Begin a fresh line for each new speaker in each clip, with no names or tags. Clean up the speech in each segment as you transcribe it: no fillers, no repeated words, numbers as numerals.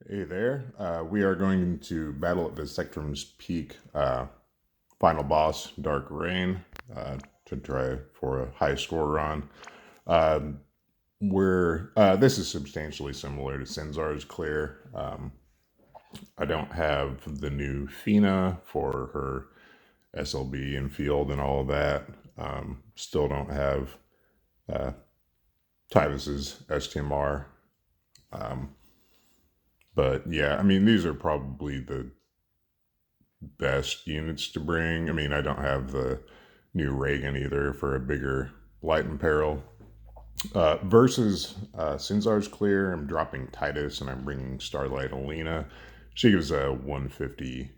Hey there. We are going to battle at Visectrum's peak final boss, Dark Rain, to try for a high score run. Um, this is substantially similar to Sinzar's Clear. I don't have the new Fina for her SLB and field and all of that. Still don't have uh, Tyvis's STMR. Um, but yeah, I mean, these are probably the best units to bring. I mean, I don't have the new Reagan either for a bigger light and peril. Versus Sinzar's Clear, I'm dropping Titus and I'm bringing Starlight Alina. She gives a 150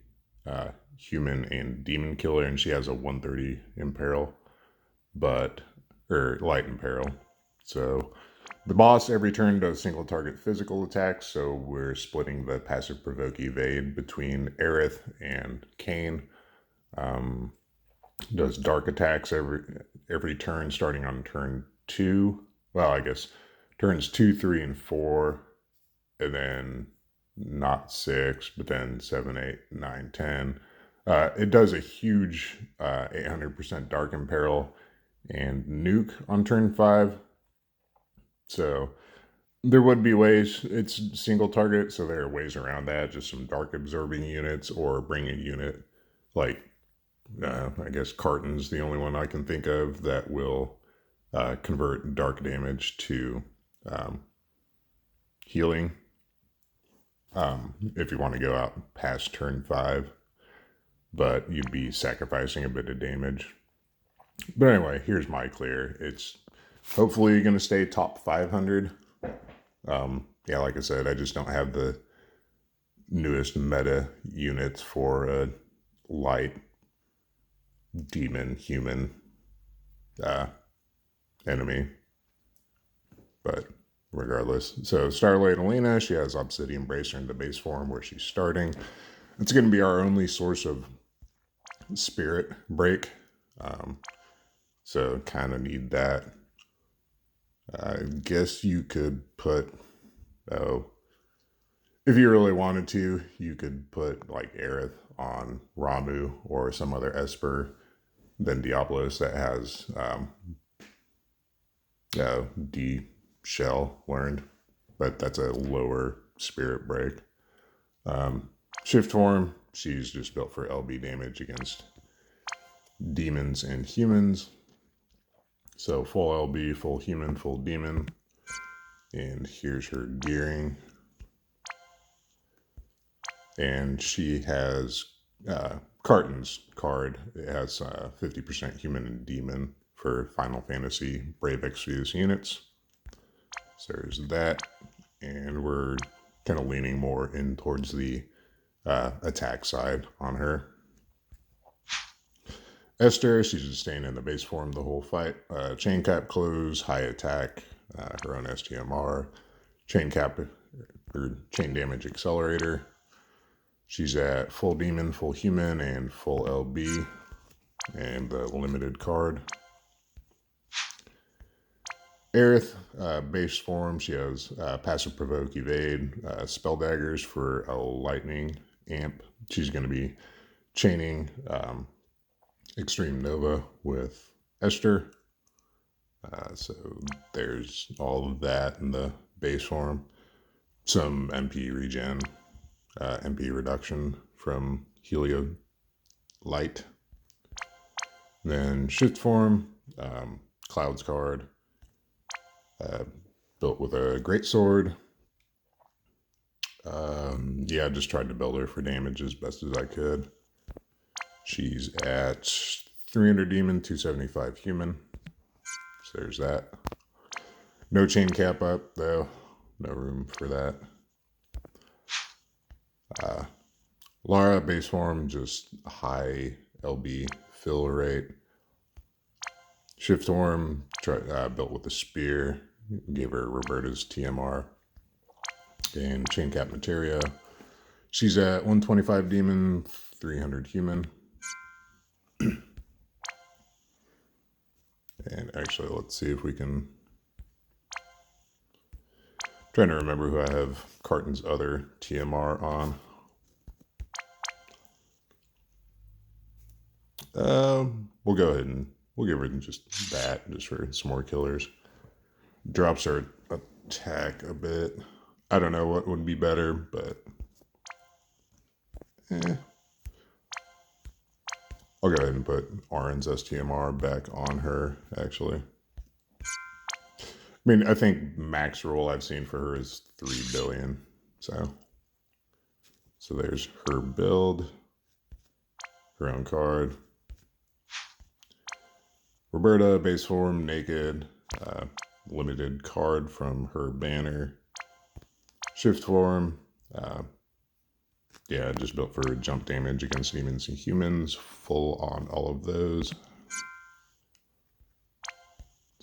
human and demon killer, and she has a 130 imperil, but or light imperil. So the boss every turn does single target physical attacks, so we're splitting the passive provoke evade between Aerith and Kane. Um, does dark attacks every turn starting on turn two. Well, I guess turns two, three, and four, and then not six, but then seven, eight, nine, 10. It does a huge 800% dark imperil and nuke on turn five. So there would be ways, it's single target, so there are ways around that, just some dark absorbing units or bring a unit like, I guess Carton's the only one I can think of that will convert dark damage to um, healing if you want to go out past turn five, but you'd be sacrificing a bit of damage. But anyway, here's my clear. It's hopefully going to stay top 500. Yeah, like I said, I just don't have the newest meta units for a light demon human uh, enemy. But regardless, so Starlight Alina, she has Obsidian Bracer in the base form where she's starting. It's going to be our only source of spirit break. Um, so kind of need that. I guess you could put, oh, if you really wanted to, you could put like Aerith on Ramu or some other Esper than Diablos that has D shell learned, but that's a lower spirit break. Shift form, she's just built for LB damage against demons and humans. So full LB, full human, full demon. And here's her gearing. And she has Carton's card. It has 50% human and demon for Final Fantasy Brave Exvius units. So there's that. And we're kind of leaning more in towards the attack side on her. Esther, she's just staying in the base form the whole fight. Chain cap close, high attack, her own STMR, chain cap or chain damage accelerator. She's at full demon, full human, and full LB, and the limited card. Aerith, base form, she has passive provoke evade, spell daggers for a lightning amp. She's going to be chaining Extreme Nova with Esther. So there's all of that in the base form. Some MP regen, MP reduction from Helio Light. Then shift form, Cloud's card, built with a great sword. Yeah, I just tried to build her for damage as best as I could. She's at 300 demon, 275 human. So there's that. No chain cap up, though. No room for that. Lara, base form, just high LB fill rate. Shift form, built with a spear. Gave her Roberta's TMR. And chain cap materia. She's at 125 demon, 300 human. And actually, let's see if we can Trying to remember who I have Carton's other TMR on. We'll go ahead and we'll give her just that, just for some more killers. Drops her attack a bit. I don't know what would be better, but I'll go ahead and put Orin's STMR back on her, actually. I mean, I think max roll I've seen for her is 3 billion. So there's her build, her own card. Roberta, base form, naked, limited card from her banner. Shift form, yeah, just built for jump damage against demons and humans, full on all of those.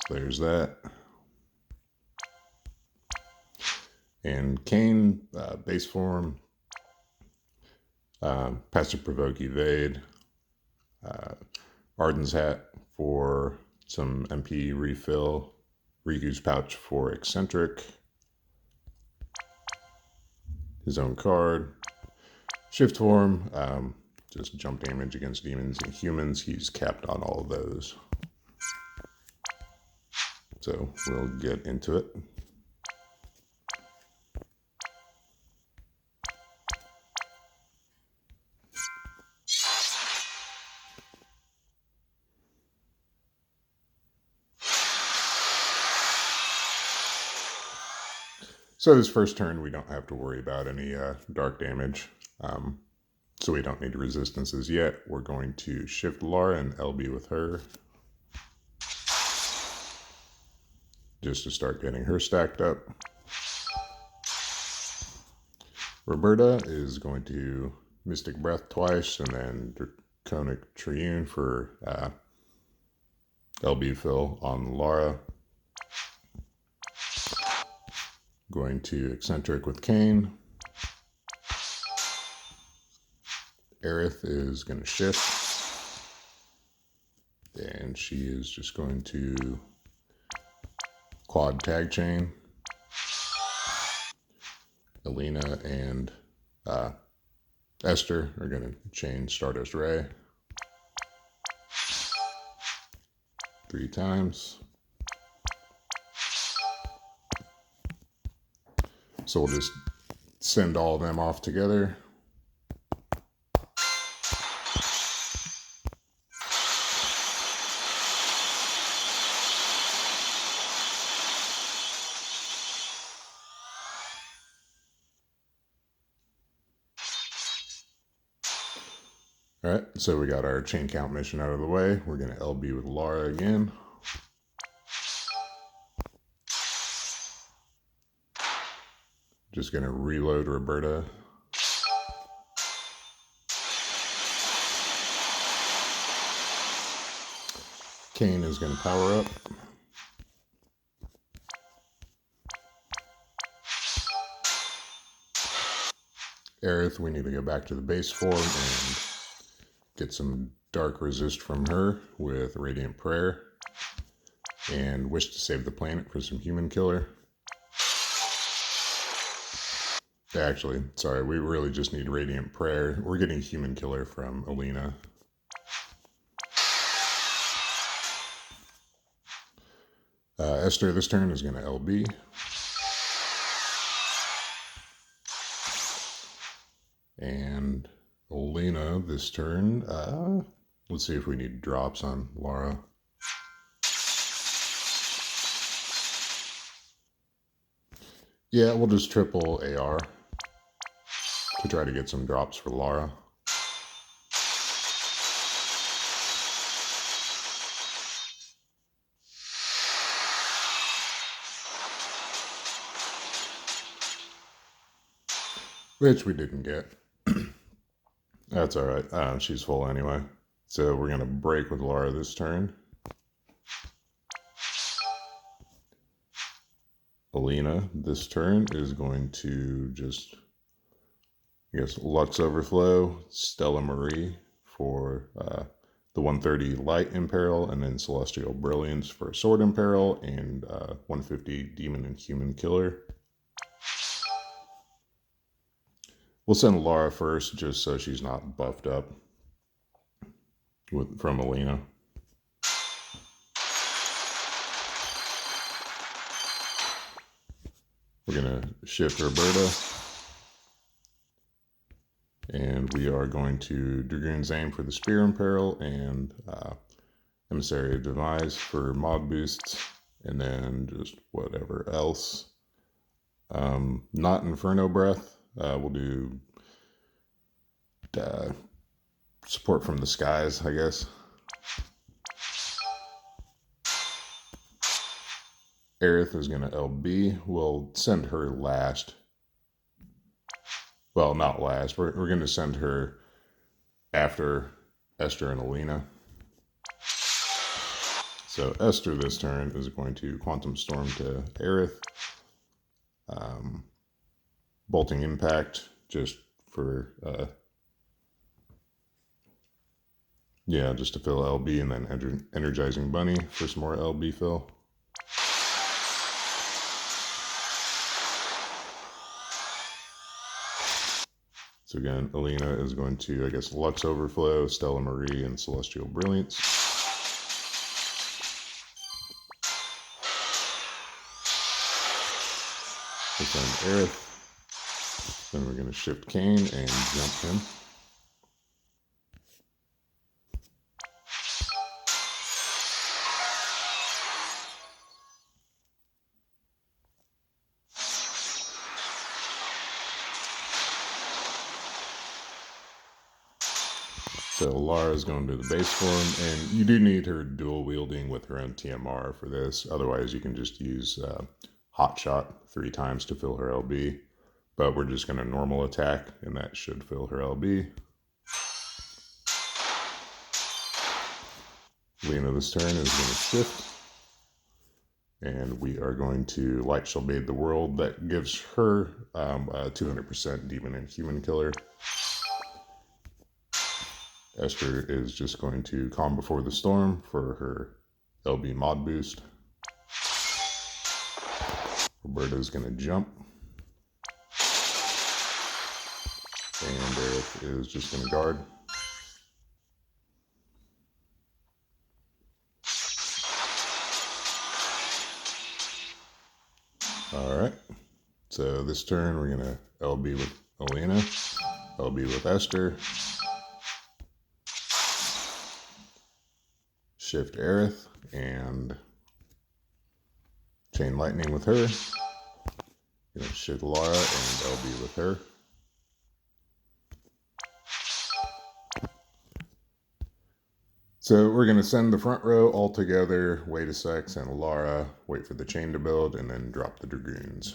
So there's that. And Kane, base form, passive provoke evade, Arden's hat for some MP refill, Riku's pouch for eccentric, his own card, shift form, just jump damage against demons and humans. He's capped on all of those. So we'll get into it. So this first turn, we don't have to worry about any dark damage. So we don't need resistances yet. We're going to shift Lara and LB with her, just to start getting her stacked up. Roberta is going to Mystic Breath twice and then Draconic Triune for LB fill on Lara. Going to Eccentric with Kane. Aerith is going to shift. And she is just going to quad tag chain. Alina and Esther are going to chain Stardust Ray 3 times. So we'll just send all of them off together. All right, so we got our chain count mission out of the way. We're going to LB with Lara again. Just going to reload Roberta. Kane is going to power up. Aerith, we need to go back to the base form and get some dark resist from her with Radiant Prayer. And Wish to Save the Planet for some human killer. Actually, sorry, we really just need Radiant Prayer. We're getting human killer from Alina. Esther this turn is going to LB. And Alina this turn, let's see if we need drops on Lara. Yeah, we'll just triple AR to try to get some drops for Lara. Which we didn't get. That's alright. She's full anyway. So we're going to break with Lara this turn. Alina this turn is going to just, I guess, Lux Overflow, Stella Marie for the 130 Light Imperil, and then Celestial Brilliance for Sword Imperil, and 150 Demon and Human Killer. We'll send Laura first, just so she's not buffed up from Alina. We're going to shift Roberta. And we are going to Dragoon's Aim for the Spear Imperil and Emissary of Demise for mod boosts. And then just whatever else. Not Inferno Breath. We'll do support from the skies, I guess. Aerith is going to LB. We'll send her last. Well, not last. We're going to send her after Esther and Alina. So Esther this turn is going to Quantum Storm to Aerith. Bolting Impact just for, just to fill LB, and then Energizing Bunny for some more LB fill. So again, Alina is going to, I guess, Lux Overflow, Stella Marie, and Celestial Brilliance. We'll send Aerith. Then we're going to shift Kane and jump him. So Lara is going to the base form, and you do need her dual wielding with her own TMR for this. Otherwise, you can just use Hot Shot 3 times to fill her LB. But we're just going to normal attack, and that should fill her LB. Lena this turn is going to shift. And we are going to Light Shall Bathe the World. That gives her a 200% Demon and Human Killer. Esther is just going to Calm Before the Storm for her LB mod boost. Roberta is going to jump. And Aerith is just going to guard. Alright, so this turn we're going to LB with Alina, LB with Esther, shift Aerith, and Chain Lightning with her. Gonna shift Lara and LB with her. So we're going to send the front row all together, wait a sec, send Lara, wait for the chain to build, and then drop the Dragoons.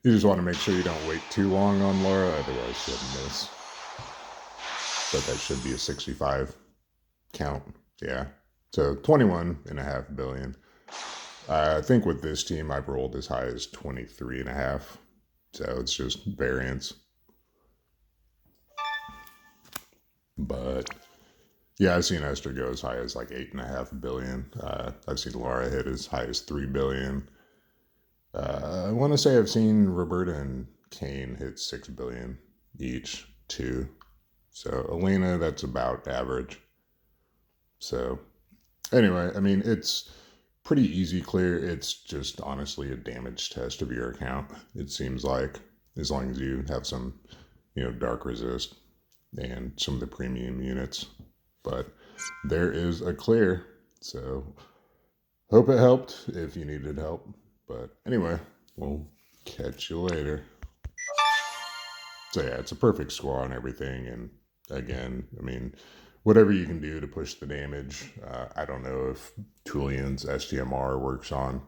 You just want to make sure you don't wait too long on Lara, otherwise she'll miss. But that should be a 65 count. Yeah. So 21.5 billion. I think with this team, I've rolled as high as 23.5. So it's just variance. But yeah, I've seen Esther go as high as like 8.5 billion. I've seen Lara hit as high as 3 billion. I want to say I've seen Roberta and Kane hit 6 billion each, too. So Alina, that's about average. So anyway, I mean, it's pretty easy clear. It's just honestly a damage test of your account. It seems like, as long as you have some, dark resist and some of the premium units. But there is a clear. So hope it helped if you needed help. But anyway, we'll catch you later. So yeah, it's a perfect score on everything. And again, I mean, whatever you can do to push the damage. I don't know if Tulian's STMR works on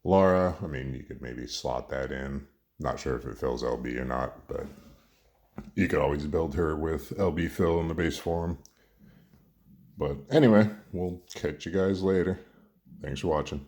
Lara. I mean, you could maybe slot that in. Not sure if it fills LB or not, but you could always build her with LB fill in the base form. But anyway, we'll catch you guys later. Thanks for watching.